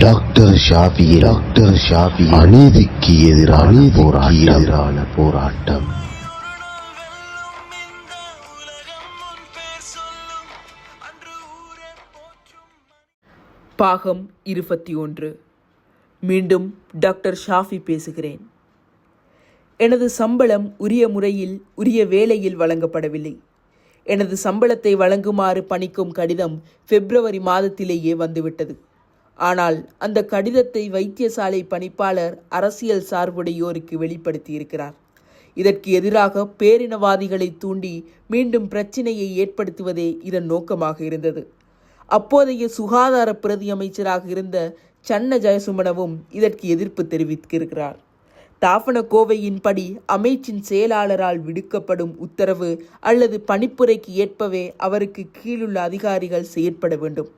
Doctor ஷாஃபி அநீதிக்கு எதிரான போராட்டம். பாகம் 21. மீண்டும் டாக்டர் ஷாஃபி பேசுகிறேன். எனது சம்பளம் உரிய முறையில் உரிய வேளையில் வழங்கப்படவில்லை. எனது சம்பளத்தை வழங்குமாறு பணிக்கும் கடிதம் பிப்ரவரி மாதத்திலேயே வந்துவிட்டது. ஆனால் அந்த கடிதத்தை வைத்தியசாலை பணிப்பாளர் அரசியல் சார்புடையோருக்கு வெளிப்படுத்தியிருக்கிறார். இதற்கு எதிராக பேரினவாதிகளை தூண்டி மீண்டும் பிரச்சினையை ஏற்படுத்துவதே இதன் நோக்கமாக இருந்தது. அப்போதைய சுகாதார பிரதி அமைச்சராக இருந்த சன்ன ஜெயசுமனவும் இதற்கு எதிர்ப்பு தெரிவித்திருக்கிறார். தாபனகோவையின்படி அமைச்சின் செயலாளரால் விடுக்கப்படும் உத்தரவு அல்லது பணிப்புரைக்கு ஏற்பவே அவருக்கு கீழுள்ள அதிகாரிகள் செயற்பட வேண்டும்.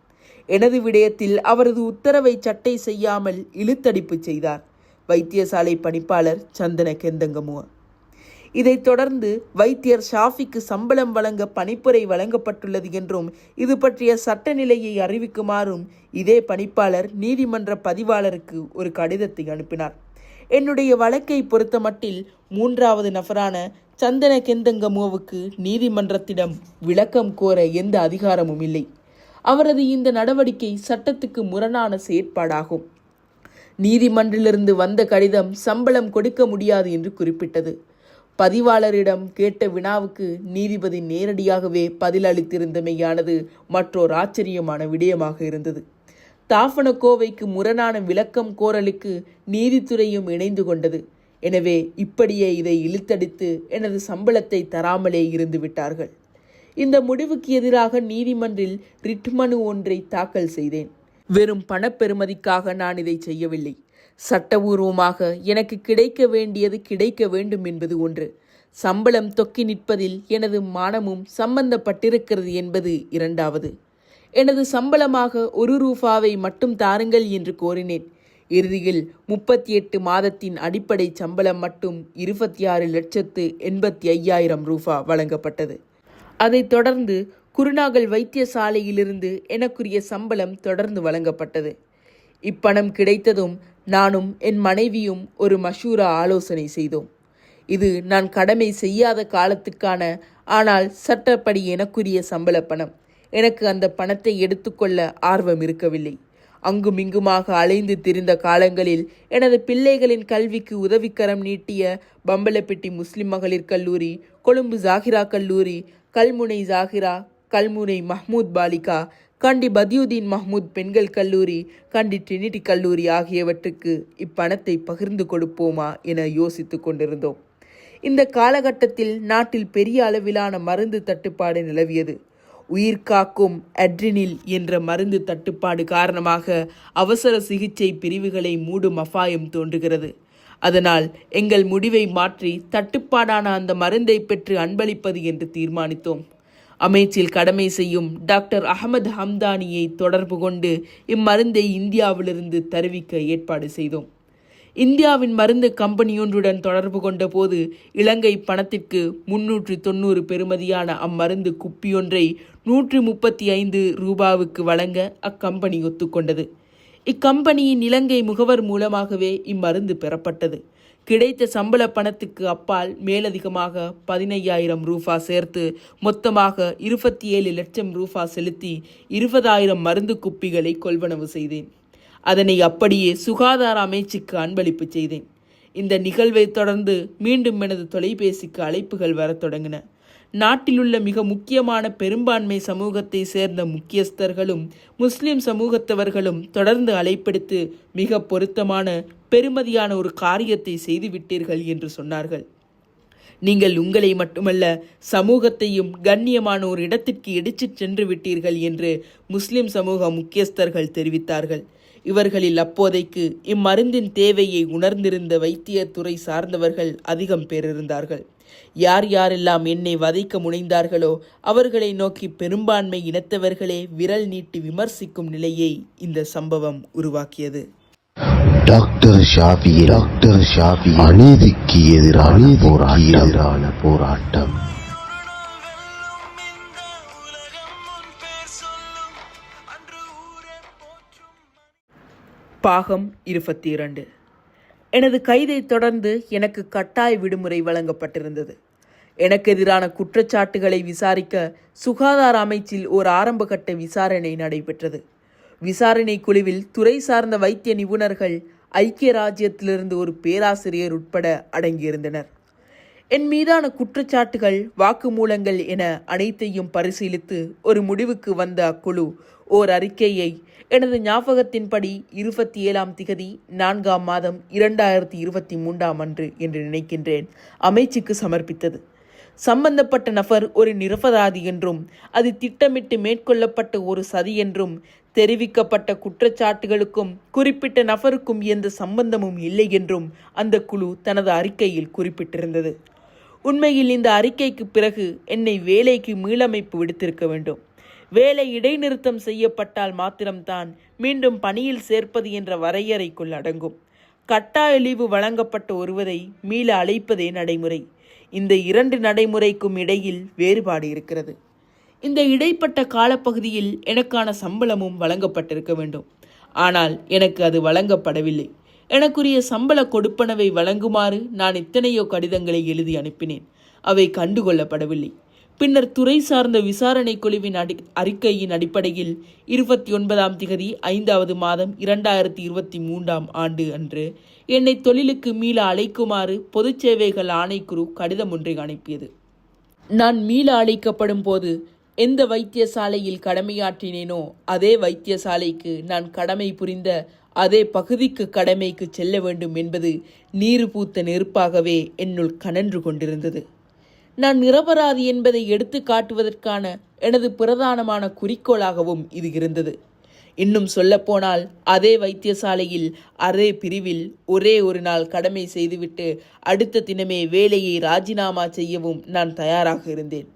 எனது விடயத்தில் அவரது உத்தரவை சட்டை செய்யாமல் இழுத்தடிப்பு செய்தார் வைத்தியசாலை பணிப்பாளர் சந்தன கெந்தங்கமுவ. இதைத் தொடர்ந்து வைத்தியர் ஷாஃபிக்கு சம்பளம் வழங்க பணிப்புரை வழங்கப்பட்டுள்ளது என்றும் இது பற்றிய சட்ட நிலையை அறிவிக்குமாறும் இதே பணிப்பாளர் நீதிமன்ற பதிவாளருக்கு ஒரு கடிதத்தை அனுப்பினார். என்னுடைய வழக்கை பொறுத்த மட்டில் மூன்றாவது நபரான சந்தன கெந்தங்கமுவுக்கு நீதிமன்றத்திடம் விளக்கம் கோர எந்த அதிகாரமும் இல்லை. அவரது இந்த நடவடிக்கை சட்டத்துக்கு முரணான செயற்பாடாகும். நீதிமன்றிலிருந்து வந்த கடிதம் சம்பளம் கொடுக்க முடியாது என்று குறிப்பிட்டது. பதிவாளரிடம் கேட்ட வினாவுக்கு நீதிபதி நேரடியாகவே பதிலளித்திருந்தமையானது மற்றொரு ஆச்சரியமான விடயமாக இருந்தது. தாபனகோவைக்கு முரணான விளக்கம் கோரலுக்கு நீதித்துறையும் இணைந்து கொண்டது. எனவே இப்படியே இதை இழுத்தடித்து எனது சம்பளத்தை தராமலே இருந்து விட்டார்கள். இந்த முடிவுக்கு எதிராக நீதிமன்றில் ரிட் மனு ஒன்றை தாக்கல் செய்தேன். வெறும் பணப்பெறுமதிக்காக நான் இதை செய்யவில்லை. சட்டபூர்வமாக எனக்கு கிடைக்க வேண்டியது கிடைக்க வேண்டும் என்பது ஒன்று. சம்பளம் தொக்கி நிற்பதில் எனது மானமும் சம்பந்தப்பட்டிருக்கிறது என்பது இரண்டாவது. எனது சம்பளமாக ₹1 மட்டும் தாருங்கள் என்று கோரினேன். இறுதியில் 38 மாதத்தின் அடிப்படை சம்பளம் மட்டும் ₹26,85,000 வழங்கப்பட்டது. அதைத் தொடர்ந்து குருநாகல் வைத்தியசாலையிலிருந்து எனக்குரிய சம்பளம் தொடர்ந்து வழங்கப்பட்டது. இப்பணம் கிடைத்ததும் நானும் என் மனைவியும் ஒரு மஷூரா ஆலோசனை செய்தோம். இது நான் கடமை செய்யாத காலத்துக்கான, ஆனால் சட்டப்படி எனக்குரிய சம்பள பணம். எனக்கு அந்த பணத்தை எடுத்துக்கொள்ள ஆர்வம் இருக்கவில்லை. அங்குமிங்குமாக அலைந்து திரிந்த காலங்களில் எனது பிள்ளைகளின் கல்விக்கு உதவிக்கரம் நீட்டிய பம்பலப்பிட்டி முஸ்லிம் மகளிர் கல்லூரி, கொழும்பு ஜாகிரா கல்லூரி, கல்முனை ஜாகிரா, கல்முனை மஹ்மூத் பாலிகா, கண்டி பதியுதீன் மஹ்மூத் பெண்கள் கல்லூரி, கண்டி ட்ரினிட்டி கல்லூரி ஆகியவற்றுக்கு இப்பணத்தை பகிர்ந்து கொடுப்போமா என யோசித்து கொண்டிருந்தோம். இந்த காலகட்டத்தில் நாட்டில் பெரிய அளவிலான மருந்து தட்டுப்பாடு நிலவியது. உயிர்காக்கும் அட்ரினில் என்ற மருந்து தட்டுப்பாடு காரணமாக அவசர சிகிச்சை பிரிவுகளை மூடும் அபாயம் தோன்றுகிறது. அதனால் எங்கள் முடிவை மாற்றி தட்டுப்பாடான அந்த மருந்தை பெற்று அன்பளிப்பது என்று தீர்மானித்தோம். அமைச்சில் கடமை செய்யும் டாக்டர் அகமது ஹம்தானியை தொடர்பு கொண்டு இம்மருந்தை இந்தியாவிலிருந்து தருவிக்க ஏற்பாடு செய்தோம். இந்தியாவின் மருந்து கம்பெனியொன்றுடன் தொடர்பு கொண்ட போது இலங்கை பணத்திற்கு 390 பெறுமதியான அம்மருந்து குப்பியொன்றை ₹135 வழங்க அக்கம்பெனி ஒத்துக்கொண்டது. இக்கம்பெனியின் இலங்கை முகவர் மூலமாகவே இம்மருந்து பெறப்பட்டது. கிடைத்த சம்பள பணத்துக்கு அப்பால் மேலதிகமாக ₹15,000 சேர்த்து மொத்தமாக ₹27 லட்சம் செலுத்தி 20,000 மருந்து குப்பிகளை கொள்வனவு செய்தேன். அதனை அப்படியே சுகாதார அமைச்சுக்கு அன்பளிப்பு செய்தேன். இந்த நிகழ்வை தொடர்ந்து மீண்டும் எனது தொலைபேசிக்கு அழைப்புகள் வரத் தொடங்கின. நாட்டிலுள்ள மிக முக்கியமான பெரும்பான்மை சமூகத்தை சேர்ந்த முக்கியஸ்தர்களும் முஸ்லிம் சமூகத்தவர்களும் தொடர்ந்து அழைப்பெடுத்து மிக பொருத்தமான பெருமதியான ஒரு காரியத்தை செய்துவிட்டீர்கள் என்று சொன்னார்கள். நீங்கள் உங்களை மட்டுமல்ல சமூகத்தையும் கண்ணியமான ஒரு இடத்திற்கு எடுத்துச் சென்று விட்டீர்கள் என்று முஸ்லிம் சமூக முக்கியஸ்தர்கள் தெரிவித்தார்கள். இவர்களில் அப்போதைக்கு இம்மருந்தின் தேவையை உணர்ந்திருந்த வைத்தியத்துறை சார்ந்தவர்கள் அதிகம் பேர் இருந்தார்கள். யார் யாரெல்லாம் என்னை வதைக்க முனைந்தார்களோ அவர்களை நோக்கி பெரும்பான்மை இனத்தவர்களே விரல் நீட்டி விமர்சிக்கும் நிலையை இந்த சம்பவம் உருவாக்கியது. டாக்டர் ஷாஃபி அநீதிக்கு எதிரான போராட்டம். பாகம் 22. எனது கைதை தொடர்ந்து எனக்கு கட்டாய விடுமுறை வழங்கப்பட்டிருந்தது. எனக்கு எதிரான குற்றச்சாட்டுகளை விசாரிக்க சுகாதார அமைச்சில் ஒரு ஆரம்பகட்ட விசாரணை நடைபெற்றது. விசாரணை குழுவில் துறை சார்ந்த வைத்திய நிபுணர்கள், ஐக்கிய ராஜ்யத்திலிருந்து ஒரு பேராசிரியர் உட்பட அடங்கியிருந்தனர். என் மீதான குற்றச்சாட்டுகள், வாக்குமூலங்கள் என அனைத்தையும் பரிசீலித்து ஒரு முடிவுக்கு வந்த அக்குழு ஓர் அறிக்கையை எனது ஞாபகத்தின்படி 27 4 மாதம் 2023 அன்று என்று நினைக்கின்றேன் அமைச்சுக்கு சமர்ப்பித்தது. சம்பந்தப்பட்ட நபர் ஒரு நிரபராதி என்றும் அது திட்டமிட்டு மேற்கொள்ளப்பட்ட ஒரு சதி என்றும் தெரிவிக்கப்பட்ட குற்றச்சாட்டுகளுக்கும் குறிப்பிட்ட நபருக்கும் எந்த சம்பந்தமும் இல்லை என்றும் அந்த குழு தனது அறிக்கையில் குறிப்பிட்டிருந்தது. உண்மையில் இந்த அறிக்கைக்கு பிறகு என்னை வேலைக்கு மீளமைப்பு விடுத்திருக்க வேண்டும். வேலை இடைநிறுத்தம் செய்யப்பட்டால் மாத்திரம்தான் மீண்டும் பணியில் சேர்ப்பது என்ற வரையறைக்குள் அடங்கும். கட்டாய லீவு வழங்கப்பட்ட ஒருவரை மீள அழைப்பதே நடைமுறை. இந்த 2 நடைமுறைக்கும் இடையில் வேறுபாடு இருக்கிறது. இந்த இடைப்பட்ட காலப்பகுதியில் எனக்கான சம்பளமும் வழங்கப்பட்டிருக்க வேண்டும். ஆனால் எனக்கு அது வழங்கப்படவில்லை. எனக்குரிய சம்பள கொடுப்பனவை வழங்குமாறு நான் எத்தனையோ கடிதங்களை எழுதி அனுப்பினேன். அவை கண்டுகொள்ளப்படவில்லை. பின்னர் துறை சார்ந்த விசாரணை குழுவின் அறிக்கையின் அடிப்படையில் 29 5 மாதம் 2023 அன்று என்னை தொழிலுக்கு மீள அழைக்குமாறு பொது சேவைகள் ஆணைக்குழு கடிதம் ஒன்றை அனுப்பியது. நான் மீள அழைக்கப்படும் போது எந்த வைத்தியசாலையில் கடமையாற்றினேனோ அதே வைத்தியசாலைக்கு நான் கடமை புரிந்த அதே பகுதிக்கு கடமைக்கு செல்ல வேண்டும் என்பது நீரு பூத்த நெருப்பாகவே என்னுள் கனன்று கொண்டிருந்தது. நான் நிரபராதி என்பதை எடுத்து காட்டுவதற்கான எனது பிரதானமான குறிக்கோளாகவும் இது இருந்தது. இன்னும் சொல்லப்போனால் அதே வைத்தியசாலையில் அதே பிரிவில் ஒரே ஒரு நாள் கடமை செய்துவிட்டு அடுத்த தினமே வேலையை ராஜினாமா செய்யவும் நான் தயாராக இருந்தேன்.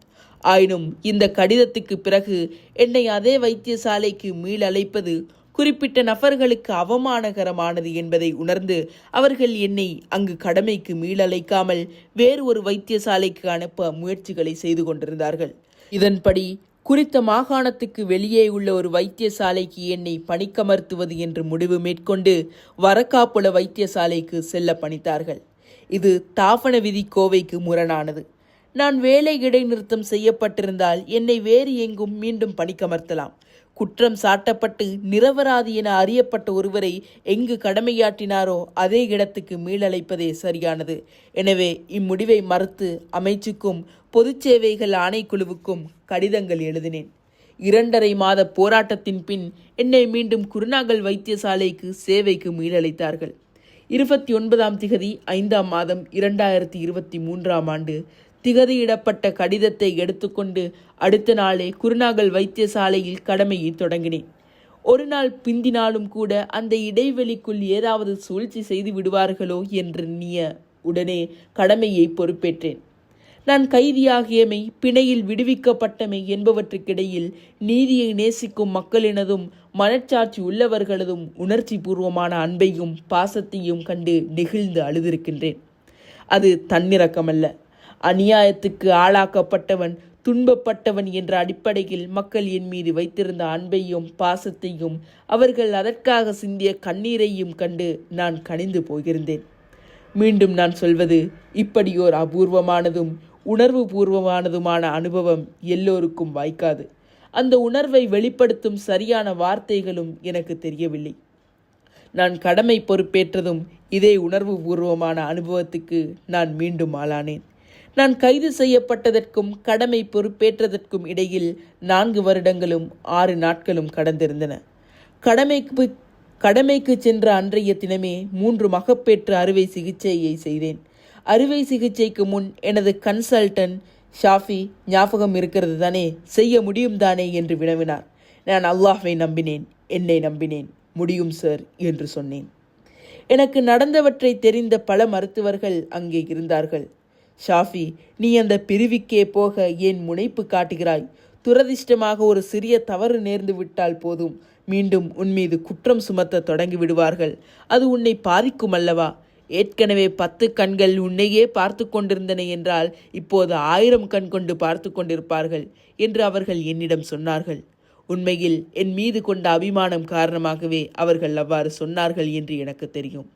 ஆயினும் இந்த கடிதத்துக்கு பிறகு என்னை அதே வைத்தியசாலைக்கு மீளழைப்பது குறிப்பிட்ட நபர்களுக்கு அவமானகரமானது என்பதை உணர்ந்து அவர்கள் என்னை அங்கு கடமைக்கு மீளழைக்காமல் வேறு ஒரு வைத்தியசாலைக்கு அனுப்ப முயற்சிகளை செய்து கொண்டிருந்தார்கள். இதன்படி குறித்த மாகாணத்துக்கு வெளியே உள்ள ஒரு வைத்தியசாலைக்கு என்னை பணிக்கமர்த்துவது என்று முடிவு மேற்கொண்டு வரக்காப்புல வைத்தியசாலைக்கு செல்ல பணித்தார்கள். இது தாபன விதி கோவைக்கு முரணானது. நான் வேலை இடைநிறுத்தம் செய்யப்பட்டிருந்தால் என்னை வேறு எங்கும் மீண்டும் பணிக்கமர்த்தலாம். குற்றம் சாட்டப்பட்டு நிரபராதி என அறியப்பட்ட ஒருவரை எங்கு கடமையாற்றினாரோ அதே இடத்துக்கு மீளழைப்பதே சரியானது. எனவே இம்முடிவை மறுத்து அமைச்சுக்கும் பொது சேவைகள் ஆணைக்குழுவுக்கும் கடிதங்கள் எழுதினேன். 2.5 மாத போராட்டத்தின் பின் என்னை மீண்டும் குருநாகல் வைத்தியசாலைக்கு சேவைக்கு மீளழைத்தார்கள். 29 5 மாதம் 2023 திகதியிடப்பட்ட கடிதத்தை எடுத்துக்கொண்டு அடுத்த நாளே குருநாகல் வைத்தியசாலையில் கடமையை தொடங்கினேன். ஒரு நாள் பிந்தினாலும் கூட அந்த இடைவெளிக்குள் ஏதாவது சூழ்ச்சி செய்து விடுவார்களோ என்று எண்ணிய உடனே கடமையை பொறுப்பேற்றேன். நான் கைதியாகியமை, பிணையில் விடுவிக்கப்பட்டமை என்பவற்றுக்கிடையில் நீதியை நேசிக்கும் மக்களினதும் மனச்சாட்சி உள்ளவர்களதும் உணர்ச்சி பூர்வமான அன்பையும் பாசத்தையும் கண்டு நெகிழ்ந்து அழுதிருக்கின்றேன். அது தன்னிறக்கமல்ல. அநியாயத்துக்கு ஆளாக்கப்பட்டவன், துன்பப்பட்டவன் என்ற அடிப்படையில் மக்கள் என் மீது வைத்திருந்த அன்பையும் பாசத்தையும் அவர்கள் அதற்காக சிந்திய கண்ணீரையும் கண்டு நான் கனிந்து போகிருந்தேன். மீண்டும் நான் சொல்வது, இப்படியோர் அபூர்வமானதும் உணர்வு பூர்வமானதுமான அனுபவம் எல்லோருக்கும் வாய்க்காது. அந்த உணர்வை வெளிப்படுத்தும் சரியான வார்த்தைகளும் எனக்கு தெரியவில்லை. நான் கடமை பொறுப்பேற்றதும் இதே உணர்வு பூர்வமான அனுபவத்துக்கு நான் மீண்டும் ஆளானேன். நான் கைது செய்யப்பட்டதற்கும் கடமை பொறுப்பேற்றதற்கும் இடையில் 4 வருடங்களும் 6 நாட்களும் கடந்திருந்தன. கடமைக்கு சென்ற அன்றைய தினமே 3 மகப்பேற்று அறுவை சிகிச்சையை செய்தேன். அறுவை சிகிச்சைக்கு முன் எனது கன்சல்டன்ட் ஷாஃபி, ஞாபகம் இருக்கிறது தானே, செய்ய முடியும் தானே என்று வினவினார். நான் அல்லாஹ்வை நம்பினேன், என்னை நம்பினேன். முடியும் சார் என்று சொன்னேன். எனக்கு நடந்தவற்றை தெரிந்த பல மருத்துவர்கள் அங்கே இருந்தார்கள். ஷாஃபி, நீ அந்த பிரிவுக்கே போக ஏன் முனைப்பு காட்டுகிறாய்? துரதிர்ஷ்டமாக ஒரு சிறிய தவறு நேர்ந்து விட்டால் போதும், மீண்டும் உன் மீது குற்றம் சுமத்த தொடங்கி விடுவார்கள். அது உன்னை பாதிக்கும் அல்லவா? ஏற்கனவே 10 கண்கள் உன்னையே பார்த்து கொண்டிருந்தன என்றால் இப்போது 1000 கண் கொண்டு பார்த்து கொண்டிருப்பார்கள் என்று அவர்கள் என்னிடம் சொன்னார்கள். உண்மையில் என் மீது கொண்ட அபிமானம் காரணமாகவே அவர்கள் அவ்வாறு சொன்னார்கள் என்று எனக்கு தெரியும்.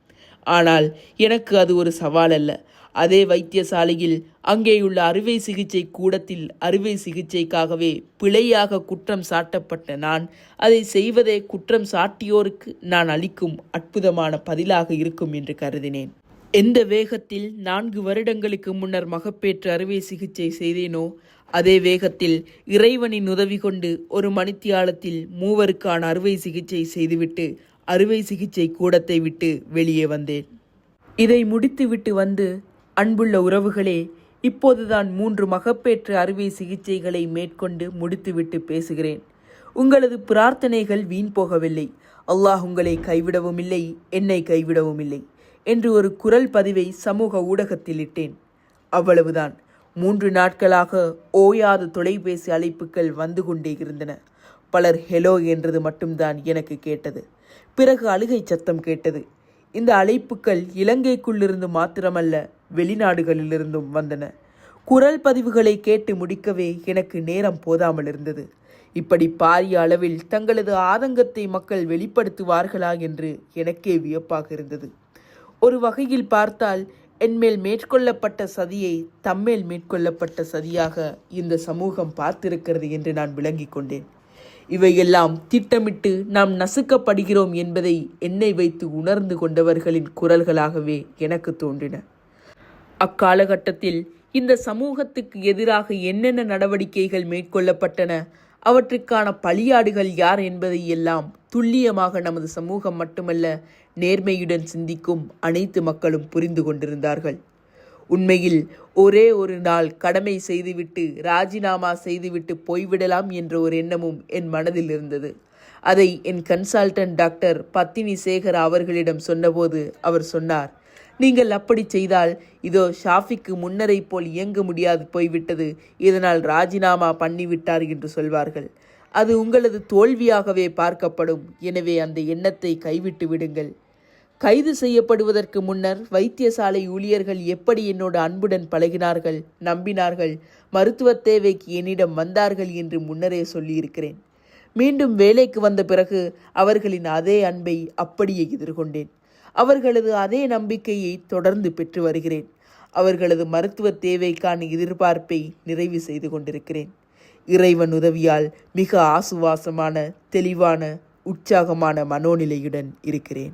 ஆனால் எனக்கு அது ஒரு சவால் அல்ல. அதே வைத்தியசாலையில் அங்கேயுள்ள அறுவை சிகிச்சை கூடத்தில் அறுவை சிகிச்சைக்காகவே பிழையாக குற்றம் சாட்டப்பட்ட நான் அதை செய்வதே குற்றம் சாட்டியோருக்கு நான் அளிக்கும் அற்புதமான பதிலாக இருக்கும் என்று கருதினேன். எந்த வேகத்தில் 4 வருடங்களுக்கு முன்னர் மகப்பேற்று அறுவை சிகிச்சை செய்தேனோ அதே வேகத்தில் இறைவனின் உதவி கொண்டு ஒரு மணித்தியாலத்தில் 3 அறுவை சிகிச்சை செய்துவிட்டு அறுவை சிகிச்சை கூடத்தை விட்டு வெளியே வந்தேன். இதை முடித்துவிட்டு வந்து, அன்புள்ள உறவுகளே, இப்போதுதான் 3 மகப்பேற்று அறுவை சிகிச்சைகளை மேற்கொண்டு முடித்துவிட்டு பேசுகிறேன். உங்களது பிரார்த்தனைகள் வீண் போகவில்லை. அல்லாஹ் உங்களை கைவிடவும் இல்லை, என்னை கைவிடவும் இல்லை என்று ஒரு குரல் பதிவை சமூக ஊடகத்தில் இட்டேன். அவ்வளவுதான். 3 நாட்களாக ஓயாத தொலைபேசி அழைப்புகள் வந்து கொண்டே இருந்தன. பலர் ஹெலோ என்றது மட்டும்தான் எனக்கு கேட்டது. பிறகு அழுகை சத்தம் கேட்டது. இந்த அழைப்புகள் இலங்கைக்குள்ளிருந்து மாத்திரமல்ல, வெளிநாடுகளிலிருந்தும் வந்தன. குரல் பதிவுகளை கேட்டு முடிக்கவே எனக்கு நேரம் போதாமல் இருந்தது. இப்படி பாரிய அளவில் தங்களது ஆதங்கத்தை மக்கள் வெளிப்படுத்துவார்களா என்று எனக்கே வியப்பாக இருந்தது. ஒரு வகையில் பார்த்தால் என்மேல் மேற்கொள்ளப்பட்ட சதியை தம்மேல் மேற்கொள்ளப்பட்ட சதியாக இந்த சமூகம் பார்த்திருக்கிறது என்று நான் விளங்கிக் கொண்டேன். இவையெல்லாம் திட்டமிட்டு நாம் நசுக்கப்படுகிறோம் என்பதை என்னை வைத்து உணர்ந்து கொண்டவர்களின் குரல்களாகவே எனக்கு தோன்றின. அக்காலகட்டத்தில் இந்த சமூகத்துக்கு எதிராக என்னென்ன நடவடிக்கைகள் மேற்கொள்ளப்பட்டன, அவற்றுக்கான பலியாடுகள் யார் என்பதை எல்லாம் துல்லியமாக நமது சமூகம் மட்டுமல்ல, நேர்மையுடன் சிந்திக்கும் அனைத்து மக்களும் புரிந்து கொண்டிருந்தார்கள். உண்மையில் ஒரே ஒரு நாள் கடமை செய்துவிட்டு ராஜினாமா செய்துவிட்டு போய்விடலாம் என்ற ஒரு எண்ணமும் என் மனதில் இருந்தது. அதை என் கன்சல்டன்ட் டாக்டர் பத்தினி சேகர் அவர்களிடம் சொன்னபோது அவர் சொன்னார், நீங்கள் அப்படி செய்தால் இதோ ஷாஃபிக்கு முன்னரை போல் இயங்க முடியாது போய்விட்டது, இதனால் ராஜினாமா பண்ணிவிட்டார் என்று சொல்வார்கள். அது உங்களது தோல்வியாகவே பார்க்கப்படும். எனவே அந்த எண்ணத்தை கைவிட்டு விடுங்கள். கைது செய்யப்படுவதற்கு முன்னர் வைத்தியசாலை ஊழியர்கள் எப்படி என்னோடு அன்புடன் பழகினார்கள், நம்பினார்கள், மருத்துவ தேவைக்கு என்னிடம் வந்தார்கள் என்று முன்னரே சொல்லியிருக்கிறேன். மீண்டும் வேலைக்கு வந்த பிறகு அவர்களின் அதே அன்பை அப்படியே எதிர்கொண்டேன். அவர்களது அதே நம்பிக்கையை தொடர்ந்து பெற்று வருகிறேன். அவர்களது மருத்துவ தேவைக்கான எதிர்பார்ப்பை நிறைவு செய்து கொண்டிருக்கிறேன். இறைவன் உதவியால் மிக ஆசுவாசமான, தெளிவான, உற்சாகமான மனோநிலையுடன் இருக்கிறேன்.